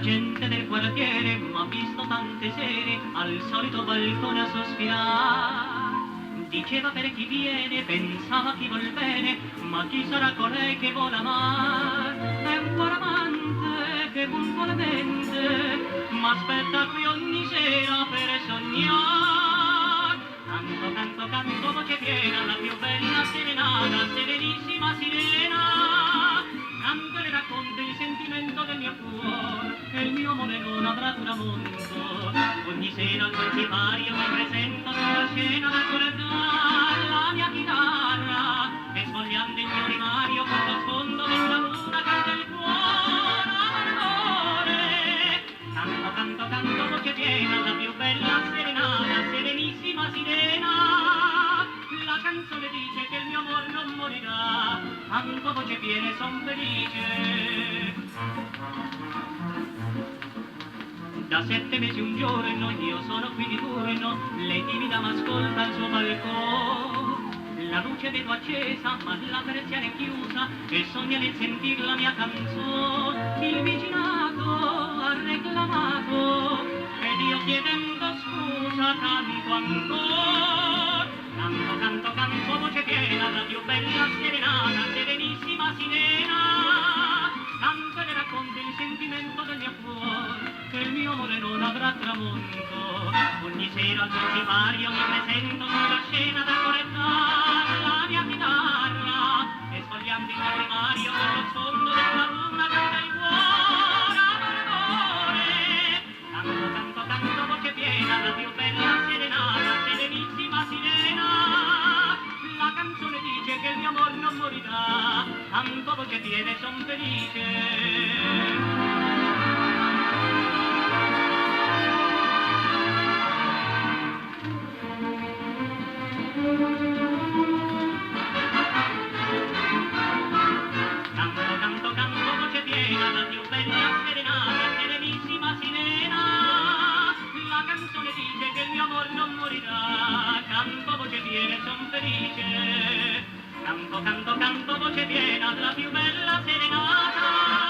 gente del quartiere m'ha visto tante sere al solito balcone a sospirare. Diceva per chi viene, pensava chi vuol bene, ma chi sarà colei che vuole amar? È un cuore amante che puntualmente m'aspetta qui ogni sera per sognare. Canto, canto, canto, voce piena, la più bella serenata, serenissima sirena. Canto e le racconto il sentimento del mio cuore, e il mio amore non avrà tramonto. Ogni sera al suo sipario mi presento sulla scena da guardare la mia chitarra, e sfogliando il mio rimario con lo sfondo della luna canta il cuore amore. Canto, canto, canto, voce piena, la più bella serenata, serenissima sirena. La canzone dice che il mio amor non morirà, canto voce piena e son felice. Da 7 mesi un giorno io sono qui di turno, lei timida m'ascolta al suo balcone. La luce vedo accesa ma la persiana è chiusa e sogna nel sentir la mia canzone. Il vicinato ha reclamato ed io chiedendo scusa canto ancora. Canto, canto, canto, voce piena, la più bella serenata, serenissima sirena. Canto e le racconto il sentimento del mio cuore, che il mio amore non avrà tramonto. Ogni sera al suo sipario mi presento sulla scena da correttare la mia chitarra, e sfogliando il mio primario con lo sfondo della luna canta il cuore amore. Canto, canto, canto, voce piena, la più bella serenata, serenissima sirena. La canzone dice che il mio amor non morirà, canto voce piena e son felice. Canto, canto, canto, voce piena, la più bella serenata, serenissima sirena. La canzone dice che il mio amor non morirà, canto voce piena e son felice. Canto, canto, canto, voce piena, la più bella serenata.